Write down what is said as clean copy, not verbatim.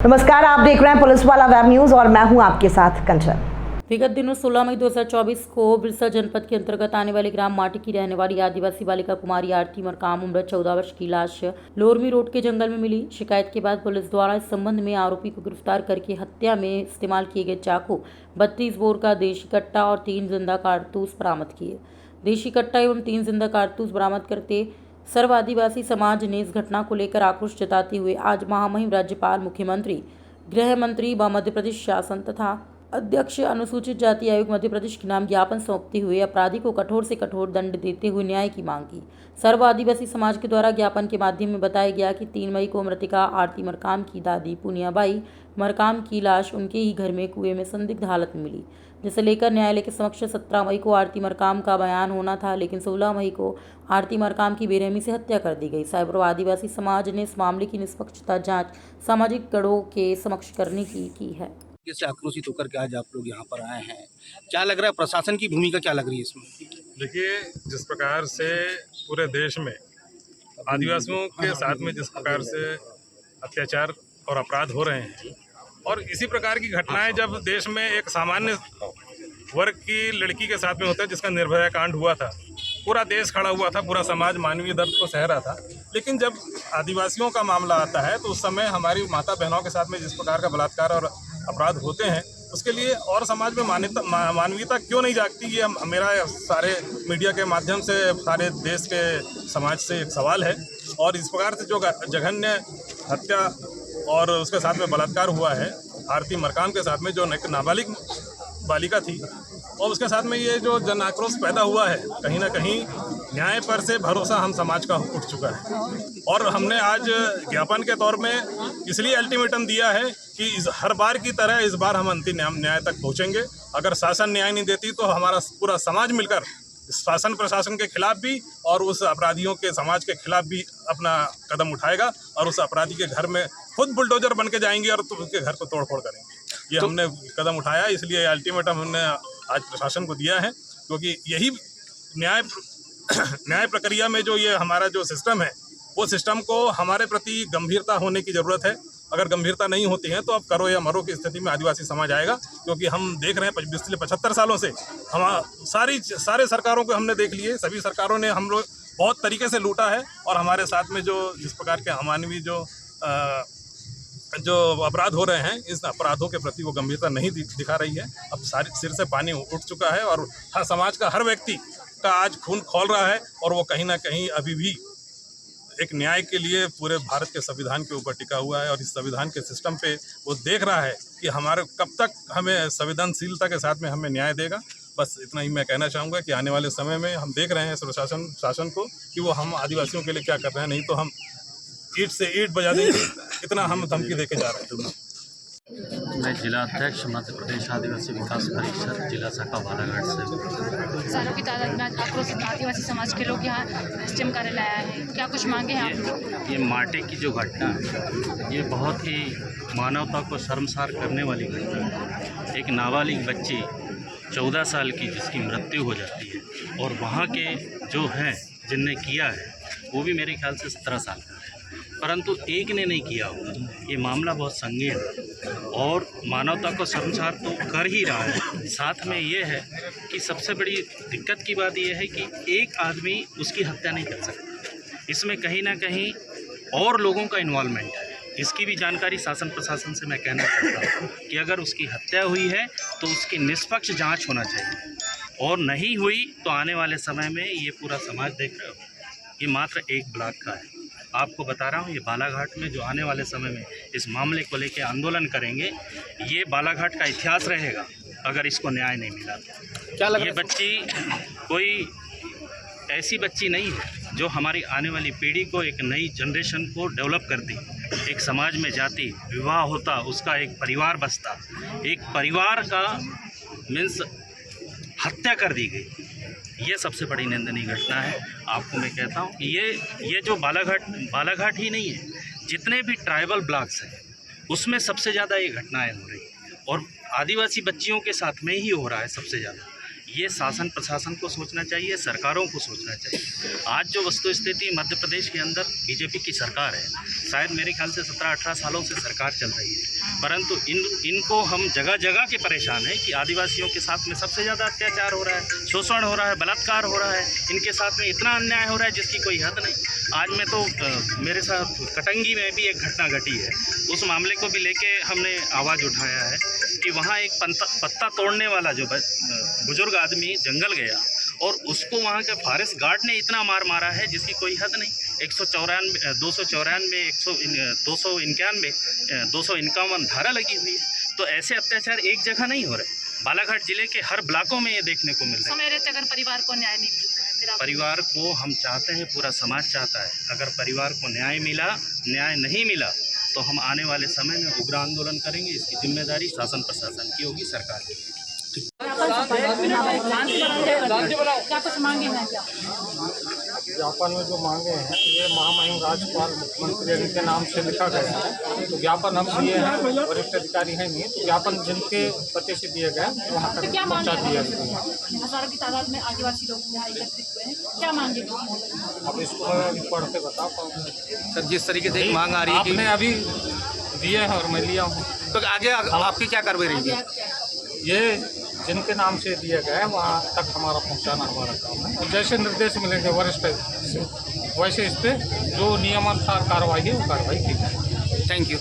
नमस्कार, आप देख रहे हैं पुलिस वाला वेब न्यूज और मैं हूं आपके साथ कंचन। विगत दिनों 16 मई 2024 को बिरसा जनपद के अंतर्गत आने वाले ग्राम माटी की रहने वाली आदिवासी बालिका कुमारी आरती मरकाम उम्र 14 वर्ष की लाश लोरमी रोड के जंगल में मिली। शिकायत के बाद पुलिस द्वारा इस संबंध में आरोपी को गिरफ्तार करके हत्या में इस्तेमाल किए गए चाकू, 32 बोर का देशी कट्टा और 3 जिंदा कारतूस बरामद किए। देशी कट्टा एवं 3 जिंदा कारतूस बरामद करते सर्व आदिवासी समाज ने इस घटना को लेकर आक्रोश जताते हुए आज महामहिम राज्यपाल, मुख्यमंत्री, गृह मंत्री व मध्य प्रदेश शासन तथा अध्यक्ष अनुसूचित जाति आयोग मध्य प्रदेश के नाम ज्ञापन सौंपते हुए अपराधी को कठोर से कठोर दंड देते हुए न्याय की मांग की। सर्व आदिवासी समाज के द्वारा ज्ञापन के माध्यम में बताया गया कि 3 मई को मृतका आरती मरकाम की दादी पुनियाबाई मरकाम की लाश उनके ही घर में कुएं में संदिग्ध हालत में मिली, जिसे लेकर न्यायालय के समक्ष 17 मई को आरती मरकाम का बयान होना था, लेकिन 16 मई को आरती मरकाम की बेरहमी से हत्या कर दी गई। साइबर आदिवासी समाज ने इस मामले की निष्पक्षता जांच सामाजिक गढ़ों के समक्ष करने की है। से आक्रोशित होकर के आज आप लोग यहाँ पर आए हैं, क्या लग रहा है, प्रशासन की भूमिका क्या लग रही है इसमें? देखिए, जिस प्रकार से पूरे देश में आदिवासियों के साथ में जिस प्रकार से अत्याचार और अपराध हो रहे हैं और इसी प्रकार की घटनाएं जब देश में एक सामान्य वर्ग की लड़की के साथ में होता है, जिसका निर्भया कांड हुआ था, पूरा देश खड़ा हुआ था, पूरा समाज मानवीय दर्द को सह रहा था। लेकिन जब आदिवासियों का मामला आता है तो उस समय हमारी माता बहनों के साथ में जिस प्रकार का बलात्कार और अपराध होते हैं, उसके लिए और समाज में मानवीयता क्यों नहीं जागती, ये मेरा सारे मीडिया के माध्यम से सारे देश के समाज से एक सवाल है। और इस प्रकार से जो जघन्य हत्या और उसके साथ में बलात्कार हुआ है आरती मरकाम के साथ में, जो एक नाबालिग बालिका थी, और उसके साथ में ये जो जन आक्रोश पैदा हुआ है, कहीं ना कहीं न्याय पर से भरोसा हम समाज का उठ चुका है। और हमने आज ज्ञापन के तौर में इसलिए अल्टीमेटम दिया है कि हर बार की तरह इस बार हम अंतिम न्याय तक पहुंचेंगे। अगर शासन न्याय नहीं देती तो हमारा पूरा समाज मिलकर शासन प्रशासन के खिलाफ भी और उस अपराधियों के समाज के खिलाफ भी अपना कदम उठाएगा और उस अपराधी के घर में खुद बुलडोजर बन के जाएंगे और उसके घर को तोड़ फोड़ करेंगे। ये हमने कदम उठाया, इसलिए अल्टीमेटम हमने आज प्रशासन को दिया है, क्योंकि यही न्याय प्रक्रिया में जो ये हमारा जो सिस्टम है, वो सिस्टम को हमारे प्रति गंभीरता होने की ज़रूरत है। अगर गंभीरता नहीं होती है तो अब करो या मरो की स्थिति में आदिवासी समाज आएगा, क्योंकि हम देख रहे हैं पिछले 75 सालों से हम सारे सरकारों को हमने देख लिए, सभी सरकारों ने हम लोग बहुत तरीके से लूटा है और हमारे साथ में जो जिस प्रकार के अमानवीय जो अपराध हो रहे हैं, इस अपराधों के प्रति वो गंभीरता नहीं दिखा रही है। अब सारे सिर से पानी उठ चुका है और हर समाज का हर व्यक्ति का आज खून खौल रहा है और वो कहीं ना कहीं अभी भी एक न्याय के लिए पूरे भारत के संविधान के ऊपर टिका हुआ है और इस संविधान के सिस्टम पे वो देख रहा है कि हमारे कब तक हमें संवेदनशीलता के साथ में हमें न्याय देगा। बस इतना ही मैं कहना चाहूँगा कि आने वाले समय में हम देख रहे हैं शासन को कि वो हम आदिवासियों के लिए क्या कर रहे हैं, नहीं तो हम ईंट से ईंट बजा देंगे, इतना हम धमकी देके जा रहे हैं। मैं जिला अध्यक्ष मध्य प्रदेश आदिवासी विकास परिषद जिला शाखा बालाघाट से। सालों की तादाद में आक्रोशित आदिवासी समाज के लोग यहाँ एसडीएम कार्यालय आए हैं, क्या कुछ मांगे हैं आप लोग? ये माटे की जो घटना है, ये बहुत ही मानवता को शर्मसार करने वाली घटना है। एक नाबालिग बच्ची 14 साल की जिसकी मृत्यु हो जाती है और वहाँ के जो हैं जिनने किया है वो भी मेरे ख्याल से 17 साल का है, परंतु एक ने नहीं किया होगा। ये मामला बहुत संगीन है और मानवता को शर्मसार तो कर ही रहा है। साथ में ये है कि सबसे बड़ी दिक्कत की बात यह है कि एक आदमी उसकी हत्या नहीं कर सकता, इसमें कहीं ना कहीं और लोगों का इन्वॉल्वमेंट है। इसकी भी जानकारी शासन प्रशासन से मैं कहना चाहता हूँ कि अगर उसकी हत्या हुई है तो उसकी निष्पक्ष जाँच होना चाहिए, और नहीं हुई तो आने वाले समय में ये पूरा समाज देख रहे हो, ये मात्र एक ब्लॉक का है। आपको बता रहा हूँ, ये बालाघाट में जो आने वाले समय में इस मामले को लेकर आंदोलन करेंगे, ये बालाघाट का इतिहास रहेगा अगर इसको न्याय नहीं मिला तो। क्या लग रहा है? ये बच्ची कोई ऐसी बच्ची नहीं है जो हमारी आने वाली पीढ़ी को, एक नई जनरेशन को डेवलप करती, एक समाज में जाती, विवाह होता, उसका एक परिवार बसता, एक परिवार का मीन्स हत्या कर दी गई। ये सबसे बड़ी निंदनीय घटना है। आपको मैं कहता हूँ कि ये जो बालाघाट ही नहीं है, जितने भी ट्राइबल ब्लॉक्स हैं उसमें सबसे ज़्यादा ये घटनाएं हो रही हैं और आदिवासी बच्चियों के साथ में ही हो रहा है सबसे ज़्यादा। ये शासन प्रशासन को सोचना चाहिए, सरकारों को सोचना चाहिए। आज जो वस्तु स्थिति मध्य प्रदेश के अंदर बीजेपी की सरकार है, शायद मेरे ख्याल से 17-18 सालों से सरकार चल रही है, परंतु इनको हम जगह जगह के परेशान हैं कि आदिवासियों के साथ में सबसे ज़्यादा अत्याचार हो रहा है, शोषण हो रहा है, बलात्कार हो रहा है, इनके साथ में इतना अन्याय हो रहा है जिसकी कोई हद नहीं। आज मैं तो मेरे साथ कटंगी में भी एक घटना घटी है, उस मामले को भी लेके हमने आवाज़ उठाया है कि वहाँ एक पत्ता तोड़ने वाला जो बुजुर्ग आदमी जंगल गया और उसको वहाँ के फॉरेस्ट गार्ड ने इतना मार मारा है जिसकी कोई हद नहीं। 251 धारा लगी हुई है। तो ऐसे अत्याचार एक जगह नहीं हो रहे, बालाघाट जिले के हर ब्लॉकों में ये देखने को मिल रहा है। समय रहते अगर परिवार को न्याय नहीं मिलता है फिर आप परिवार को हम चाहते हैं, पूरा समाज चाहता है, अगर परिवार को न्याय मिला, न्याय नहीं मिला तो हम आने वाले समय में उग्र आंदोलन करेंगे। इसकी जिम्मेदारी शासन प्रशासन की होगी, सरकार की। क्या कुछ मांगे हैं क्या? ज्ञापन में जो मांगे हैं ये महामहिम राज्यपाल मुख्यमंत्री के नाम से लिखा गया है। तो ज्ञापन हम दिए हैं, वरिष्ठ अधिकारी हैं नहीं, तो ज्ञापन जिनके पते से दिए गए वहाँ तक पहुँचा दिया गया। हजारों की तादाद में आदिवासी लोग यहाँ एकत्रित हुए हैं, क्या मांगे? अब इसको मैं अभी पढ़ के बता पाऊँगा। सर जिस तरीके से मांग आ रही है आपने अभी दिए हैं और मैं लिया हूँ, तो आगे आपकी क्या कार्रवाई रहेगी? ये जिनके नाम से दिए गए वहाँ तक हमारा पहुँचाना हमारा काम है। और जैसे निर्देश मिलेंगे वरिष्ठ से वैसे इस पर जो नियमानुसार कार्रवाई है वो कार्रवाई की जाएगी। Thank you.